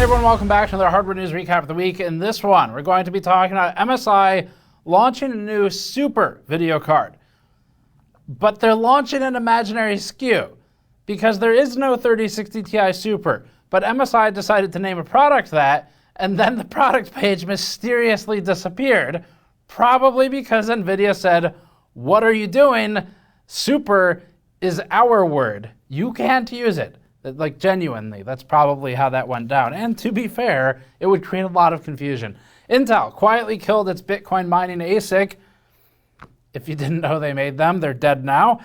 Hey everyone, welcome back to another hardware news recap of the week. In this one, we're going to be talking about MSI launching a new super video card. But they're launching an imaginary SKU because there is no 3060 Ti Super. But MSI decided to name a product that, and then the product page mysteriously disappeared, probably because NVIDIA said, "What are you doing? Super is our word. You can't use it." Like, genuinely, that's probably how that went down. And to be fair, it would create a lot of confusion. Intel quietly killed its Bitcoin mining ASIC. If you didn't know they made them, they're dead now.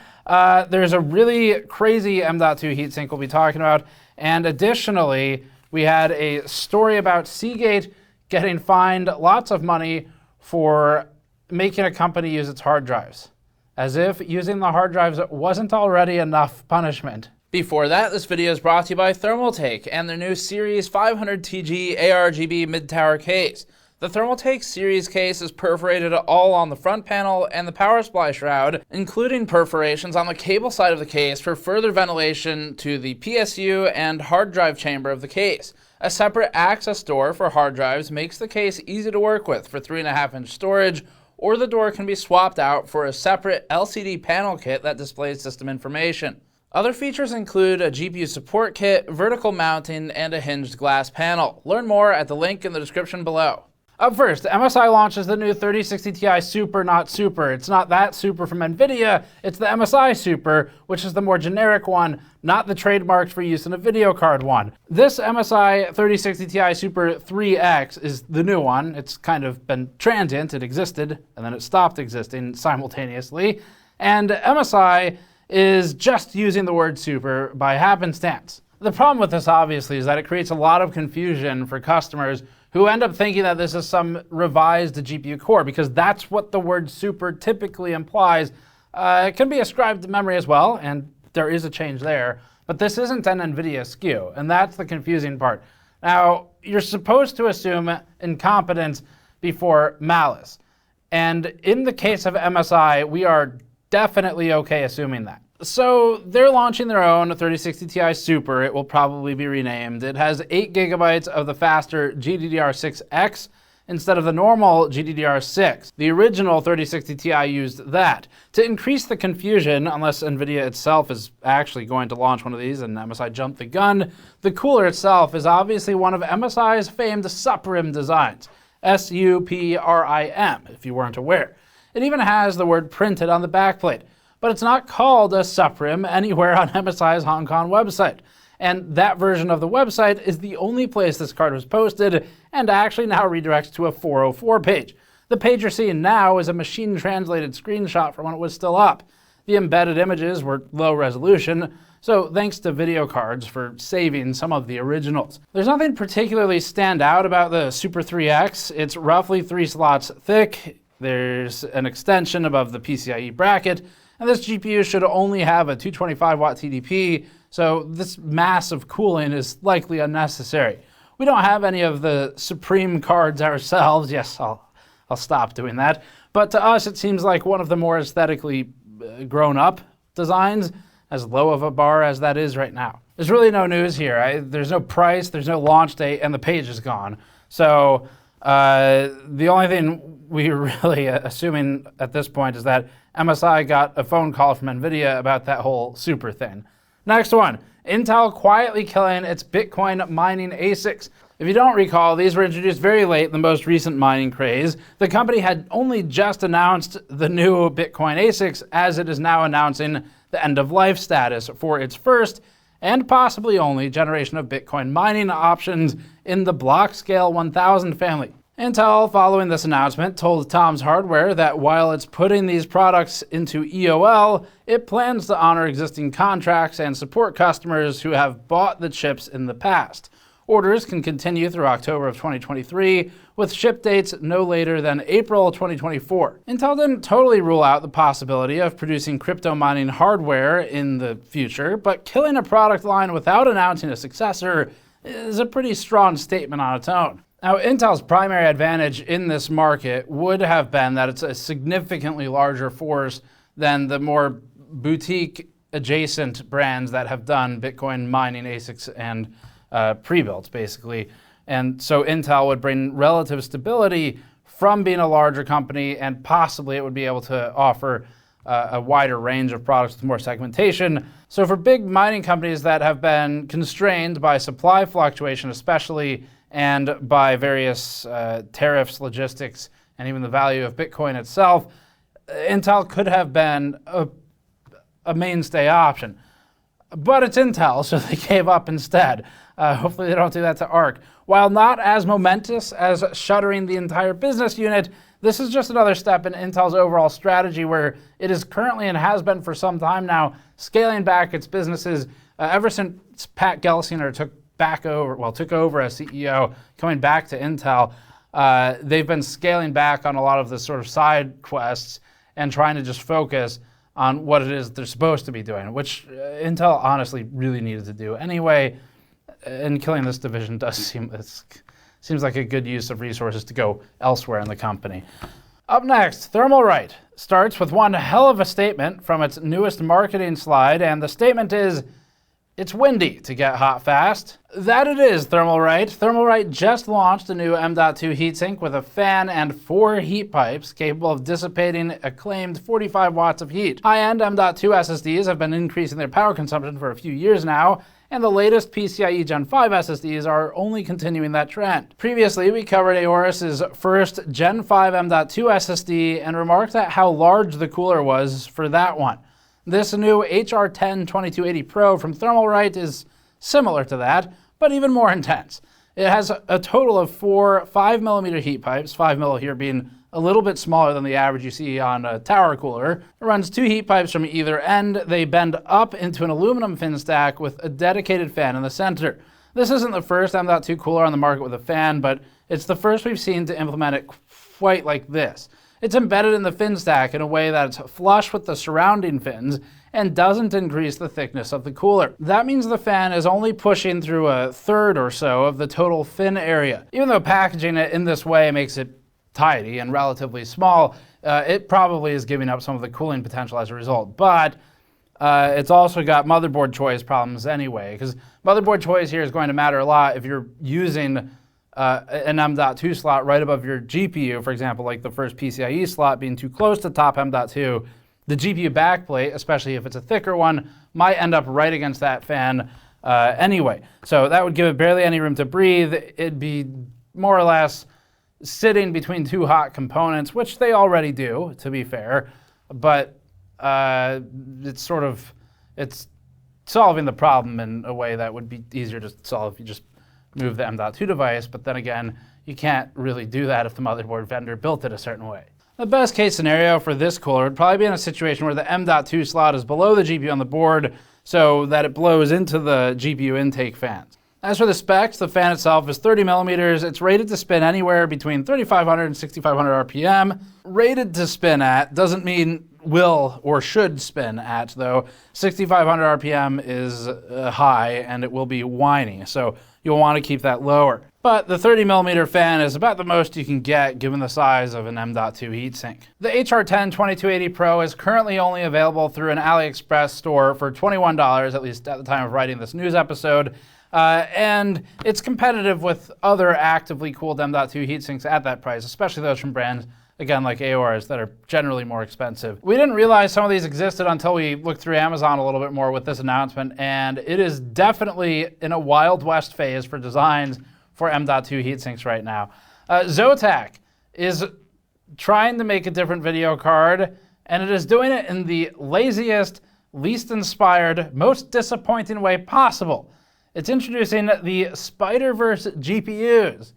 There's a really crazy M.2 heatsink we'll be talking about. And additionally, we had a story about Seagate getting fined lots of money for making a company use its hard drives. As if using the hard drives wasn't already enough punishment. Before that, this video is brought to you by Thermaltake and their new Series 500TG ARGB mid-tower case. The Thermaltake Series case is perforated all on the front panel and the power supply shroud, including perforations on the cable side of the case for further ventilation to the PSU and hard drive chamber of the case. A separate access door for hard drives makes the case easy to work with for 3.5-inch storage, or the door can be swapped out for a separate LCD panel kit that displays system information. Other features include a GPU support kit, vertical mounting, and a hinged glass panel. Learn more at the link in the description below. Up first, MSI launches the new 3060 Ti Super, not Super. It's not that Super from NVIDIA, it's the MSI Super, which is the more generic one, not the trademarked for use in a video card one. This MSI 3060 Ti Super 3X is the new one. It's kind of been transient, it existed, and then it stopped existing simultaneously. And MSI is just using the word super by happenstance. The problem with this, obviously, is that it creates a lot of confusion for customers who end up thinking that this is some revised GPU core, because that's what the word super typically implies. It can be ascribed to memory as well, and there is a change there, but this isn't an NVIDIA SKU, and that's the confusing part. Now, you're supposed to assume incompetence before malice, and in the case of MSI, we are definitely okay assuming that. So they're launching their own 3060 Ti Super. It will probably be renamed. It has 8 GB of the faster GDDR6X instead of the normal GDDR6. The original 3060 Ti used that. To increase the confusion, unless NVIDIA itself is actually going to launch one of these and MSI jumped the gun, the cooler itself is obviously one of MSI's famed Suprim designs. SUPRIM, if you weren't aware. It even has the word printed on the backplate, but it's not called a Suprim anywhere on MSI's Hong Kong website. And that version of the website is the only place this card was posted, and actually now redirects to a 404 page. The page you're seeing now is a machine-translated screenshot from when it was still up. The embedded images were low resolution, so thanks to video cards for saving some of the originals. There's nothing particularly stand out about the Super 3X. It's roughly 3 slots thick. There's an extension above the PCIe bracket, and this GPU should only have a 225-watt TDP, so this massive cooling is likely unnecessary. We don't have any of the Supreme cards ourselves. Yes, I'll stop doing that. But to us, it seems like one of the more aesthetically grown-up designs, as low of a bar as that is right now. There's really no news here. There's no price, there's no launch date, and the page is gone. So the only thing we're really assuming at this point is that MSI got a phone call from NVIDIA about that whole super thing. Next one, Intel quietly killing its Bitcoin mining ASICs. If you don't recall, these were introduced very late in the most recent mining craze. The company had only just announced the new Bitcoin ASICs, as it is now announcing the end-of-life status for its first and possibly only generation of Bitcoin mining options in the Blockscale 1000 family. Intel, following this announcement, told Tom's Hardware that while it's putting these products into EOL, it plans to honor existing contracts and support customers who have bought the chips in the past. Orders can continue through October of 2023, with ship dates no later than April 2024. Intel didn't totally rule out the possibility of producing crypto mining hardware in the future, but killing a product line without announcing a successor is a pretty strong statement on its own. Now, Intel's primary advantage in this market would have been that it's a significantly larger force than the more boutique adjacent brands that have done Bitcoin mining ASICs and pre-builds, basically. And so Intel would bring relative stability from being a larger company, and possibly it would be able to offer a wider range of products with more segmentation. So for big mining companies that have been constrained by supply fluctuation especially, and by various tariffs, logistics, and even the value of Bitcoin itself, Intel could have been a mainstay option. But it's Intel, so they gave up instead. Hopefully they don't do that to Arc. While not as momentous as shuttering the entire business unit, this is just another step in Intel's overall strategy, where it is currently, and has been for some time now, scaling back its businesses. Ever since Pat Gelsinger took over as CEO, coming back to Intel, they've been scaling back on a lot of the sort of side quests and trying to just focus on what it is they're supposed to be doing, which Intel honestly really needed to do anyway. And killing this division does seems like a good use of resources to go elsewhere in the company. Up next, Thermalright starts with one hell of a statement from its newest marketing slide, and the statement is, "It's windy to get hot fast." That it is, Thermalright. Thermalright just launched a new M.2 heatsink with a fan and 4 heat pipes capable of dissipating acclaimed 45 watts of heat. High-end M.2 SSDs have been increasing their power consumption for a few years now, and the latest PCIe Gen 5 SSDs are only continuing that trend. Previously, we covered Aorus's first Gen 5 M.2 SSD and remarked at how large the cooler was for that one. This new HR10-2280 Pro from Thermalright is similar to that, but even more intense. It has a total of 4 5mm heat pipes, 5mm here being a little bit smaller than the average you see on a tower cooler. It runs 2 heat pipes from either end. They bend up into an aluminum fin stack with a dedicated fan in the center. This isn't the first M.2 cooler on the market with a fan, but it's the first we've seen to implement it quite like this. It's embedded in the fin stack in a way that's flush with the surrounding fins and doesn't increase the thickness of the cooler. That means the fan is only pushing through a third or so of the total fin area. Even though packaging it in this way makes it tidy and relatively small, it probably is giving up some of the cooling potential as a result. But it's also got motherboard choice problems anyway, because motherboard choice here is going to matter a lot if you're using an M.2 slot right above your GPU, for example, like the first PCIe slot being too close to top M.2. The GPU backplate, especially if it's a thicker one, might end up right against that fan anyway. So that would give it barely any room to breathe. It'd be more or less sitting between 2 hot components, which they already do, to be fair, but it's solving the problem in a way that would be easier to solve if you just move the M.2 device, but then again, you can't really do that if the motherboard vendor built it a certain way. The best case scenario for this cooler would probably be in a situation where the M.2 slot is below the GPU on the board so that it blows into the GPU intake fans. As for the specs, the fan itself is 30mm. It's rated to spin anywhere between 3,500 and 6,500 RPM. Rated to spin at doesn't mean will or should spin at, though. 6,500 RPM is high and it will be whiny, so you'll want to keep that lower. But the 30mm fan is about the most you can get given the size of an M.2 heatsink. The HR10-2280 Pro is currently only available through an AliExpress store for $21, at least at the time of writing this news episode. And it's competitive with other actively cooled M.2 heatsinks at that price, especially those from brands, again, like Aorus, that are generally more expensive. We didn't realize some of these existed until we looked through Amazon a little bit more with this announcement, and it is definitely in a Wild West phase for designs for M.2 heatsinks right now. Zotac is trying to make a different video card, and it is doing it in the laziest, least inspired, most disappointing way possible. It's introducing the Spider-Verse GPUs.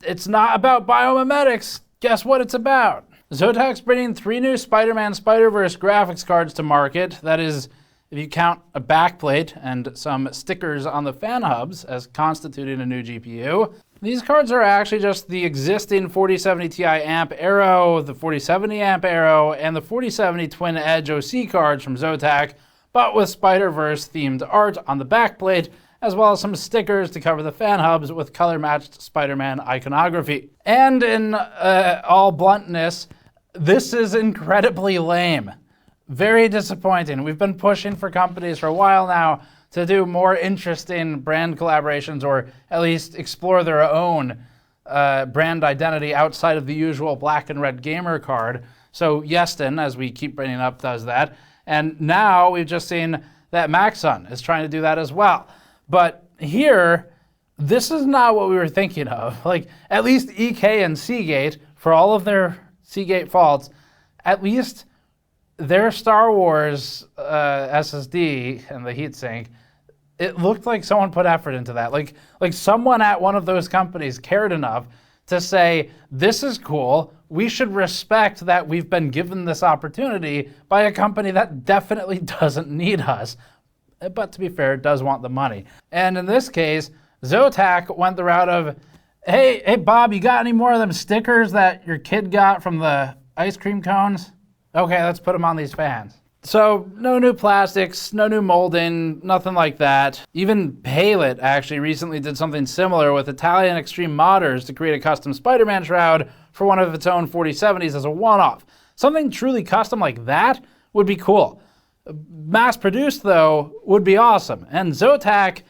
It's not about biomimetics. Guess what it's about? Zotac's bringing 3 new Spider-Man Spider-Verse graphics cards to market. That is, if you count a backplate and some stickers on the fan hubs as constituting a new GPU. These cards are actually just the existing 4070 Ti Amp Aero, the 4070 Amp Aero, and the 4070 Twin Edge OC cards from Zotac, but with Spider-Verse themed art on the backplate, as well as some stickers to cover the fan hubs with color-matched Spider-Man iconography. And in all bluntness, this is incredibly lame. Very disappointing. We've been pushing for companies for a while now to do more interesting brand collaborations, or at least explore their own brand identity outside of the usual black and red gamer card. So Yeston, as we keep bringing up, does that. And now we've just seen that Maxon is trying to do that as well. But here, this is not what we were thinking of. Like, at least EK and Seagate, for all of their Seagate faults, at least their Star Wars SSD and the heatsink, it looked like someone put effort into that. Like someone at one of those companies cared enough to say, this is cool, we should respect that we've been given this opportunity by a company that definitely doesn't need us. But to be fair, it does want the money. And in this case, Zotac went the route of, hey Bob, you got any more of them stickers that your kid got from the ice cream cones? Okay, let's put them on these fans. So no new plastics, no new molding, nothing like that. Even Palit actually recently did something similar with Italian extreme modders to create a custom Spider-Man shroud for one of its own 4070s as a one-off. Something truly custom like that would be cool. Mass-produced, though, would be awesome, and Zotac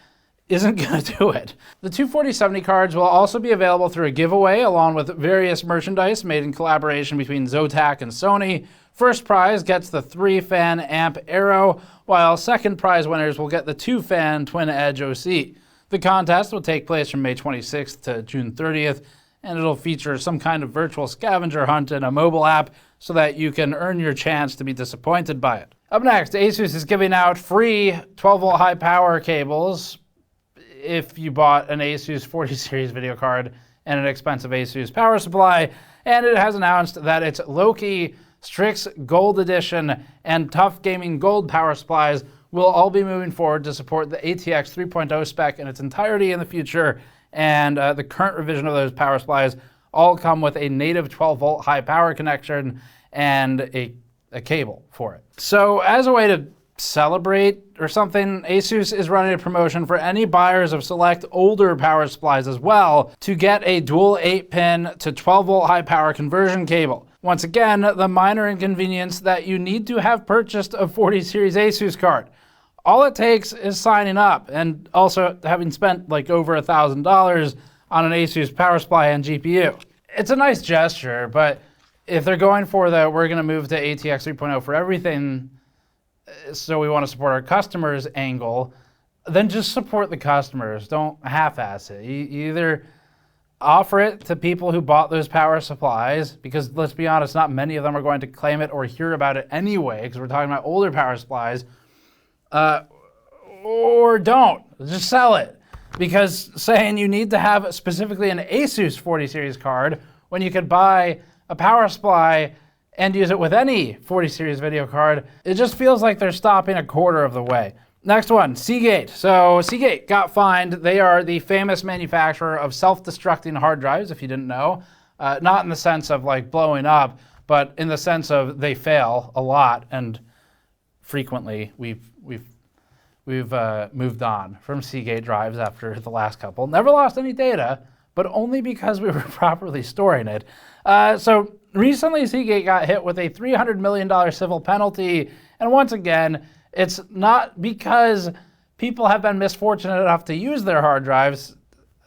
isn't going to do it. The two 4070 cards will also be available through a giveaway, along with various merchandise made in collaboration between Zotac and Sony. First prize gets the 3-fan amp Arrow, while second prize winners will get the 2-fan Twin Edge OC. The contest will take place from May 26th to June 30th, and it'll feature some kind of virtual scavenger hunt in a mobile app so that you can earn your chance to be disappointed by it. Up next, ASUS is giving out free 12-volt high power cables if you bought an ASUS 40 series video card and an expensive ASUS power supply, and it has announced that its Loki, Strix Gold Edition, and Tough Gaming Gold power supplies will all be moving forward to support the ATX 3.0 spec in its entirety in the future, and the current revision of those power supplies all come with a native 12-volt high power connection and a cable for it. So as a way to celebrate or something, ASUS is running a promotion for any buyers of select older power supplies as well to get a dual 8-pin to 12-volt high power conversion cable. Once again, the minor inconvenience that you need to have purchased a 40 series ASUS card. All it takes is signing up and also having spent like over $1,000 on an ASUS power supply and GPU. It's a nice gesture, but if they're going for the we're going to move to ATX 3.0 for everything, so we want to support our customers angle, then just support the customers. Don't half-ass it. You either offer it to people who bought those power supplies, because let's be honest, not many of them are going to claim it or hear about it anyway, because we're talking about older power supplies, or don't. Just sell it. Because saying you need to have specifically an ASUS 40 series card when you could buy a power supply and use it with any 40 series video card, it just feels like they're stopping a quarter of the way. Next one, Seagate. So Seagate got fined. They are the famous manufacturer of self-destructing hard drives, if you didn't know. Not in the sense of like blowing up, but in the sense of they fail a lot, and frequently we've moved on from Seagate drives after the last couple. Never lost any data, but only because we were properly storing it. So recently Seagate got hit with a $300 million civil penalty, and once again, it's not because people have been misfortunate enough to use their hard drives.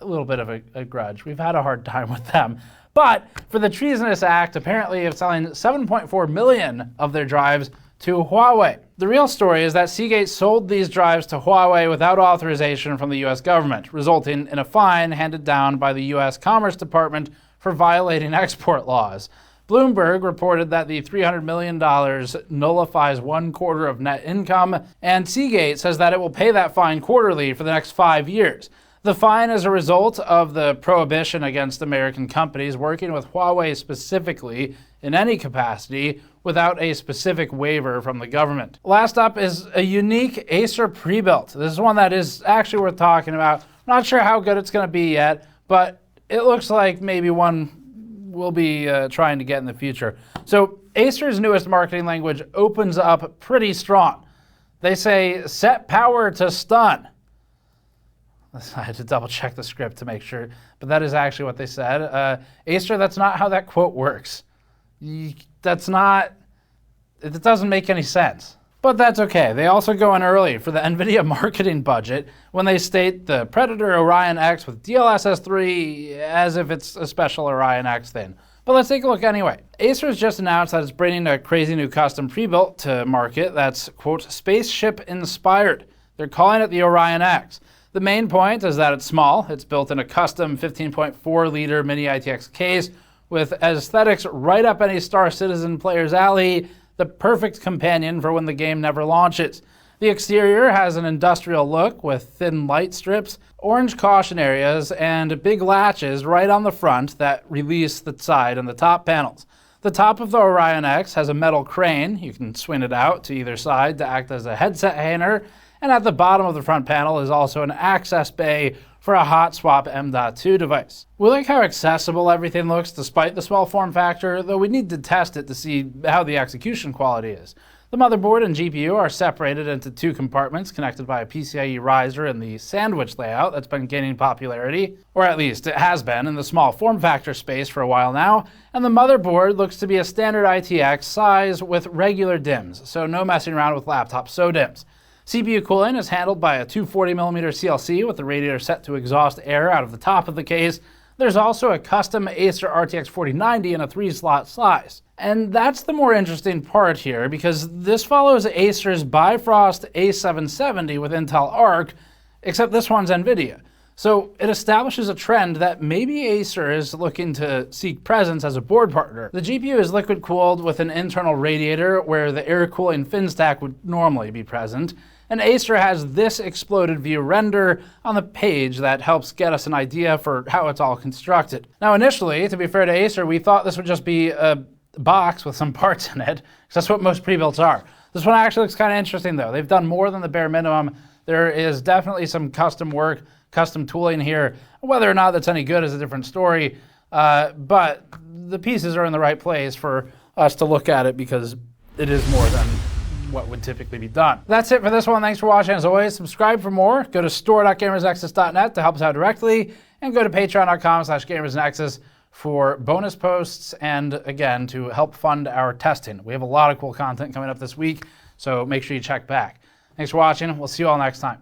A little bit of a grudge. We've had a hard time with them. But for the treasonous act, apparently, of selling 7.4 million of their drives to Huawei. The real story is that Seagate sold these drives to Huawei without authorization from the US government, resulting in a fine handed down by the US Commerce Department for violating export laws. Bloomberg reported that the $300 million nullifies 1/4 of net income, and Seagate says that it will pay that fine quarterly for the next 5 years. The fine is a result of the prohibition against American companies working with Huawei specifically in any capacity without a specific waiver from the government. Last up is a unique Acer pre-built. This is one that is actually worth talking about. Not sure how good it's going to be yet, but it looks like maybe one we'll be trying to get in the future. So Acer's newest marketing language opens up pretty strong. They say, set power to stun. I had to double check the script to make sure, but that is actually what they said. Acer, that's not how that quote works. It doesn't make any sense. But that's okay. They also go in early for the NVIDIA marketing budget when they state the Predator Orion X with DLSS 3 as if it's a special Orion X thing. But let's take a look anyway. Acer has just announced that it's bringing a crazy new custom pre-built to market that's, quote, spaceship inspired. They're calling it the Orion X. The main point is that it's small. It's built in a custom 15.4 liter mini ITX case with aesthetics right up any Star Citizen player's alley, the perfect companion for when the game never launches. The exterior has an industrial look with thin light strips, orange caution areas, and big latches right on the front that release the side and the top panels. The top of the Orion X has a metal crane. You can swing it out to either side to act as a headset hanger, and at the bottom of the front panel is also an access bay for a hot swap M.2 device. We like how accessible everything looks despite the small form factor, though we need to test it to see how the execution quality is. The motherboard and GPU are separated into two compartments connected by a PCIe riser in the sandwich layout that's been gaining popularity, or at least it has been in the small form factor space for a while now, and the motherboard looks to be a standard ITX size with regular DIMMs, so no messing around with laptop SODIMMs. CPU cooling is handled by a 240mm CLC with the radiator set to exhaust air out of the top of the case. There's also a custom Acer RTX 4090 in a 3-slot size. And that's the more interesting part here, because this follows Acer's Bifrost A770 with Intel Arc, except this one's NVIDIA. So it establishes a trend that maybe Acer is looking to seek presence as a board partner. The GPU is liquid cooled with an internal radiator where the air cooling fin stack would normally be present. And Acer has this exploded view render on the page that helps get us an idea for how it's all constructed. Now initially, to be fair to Acer, we thought this would just be a box with some parts in it, because that's what most pre-builts are. This one actually looks kind of interesting though. They've done more than the bare minimum. There is definitely some custom work, custom tooling here. Whether or not that's any good is a different story, but the pieces are in the right place for us to look at it because it is more than what would typically be done. That's it for this one. Thanks for watching. As always, subscribe for more. Go to store.gamersnexus.net to help us out directly, and go to patreon.com/gamersnexus for bonus posts and, again, to help fund our testing. We have a lot of cool content coming up this week, so make sure you check back. Thanks for watching. We'll see you all next time.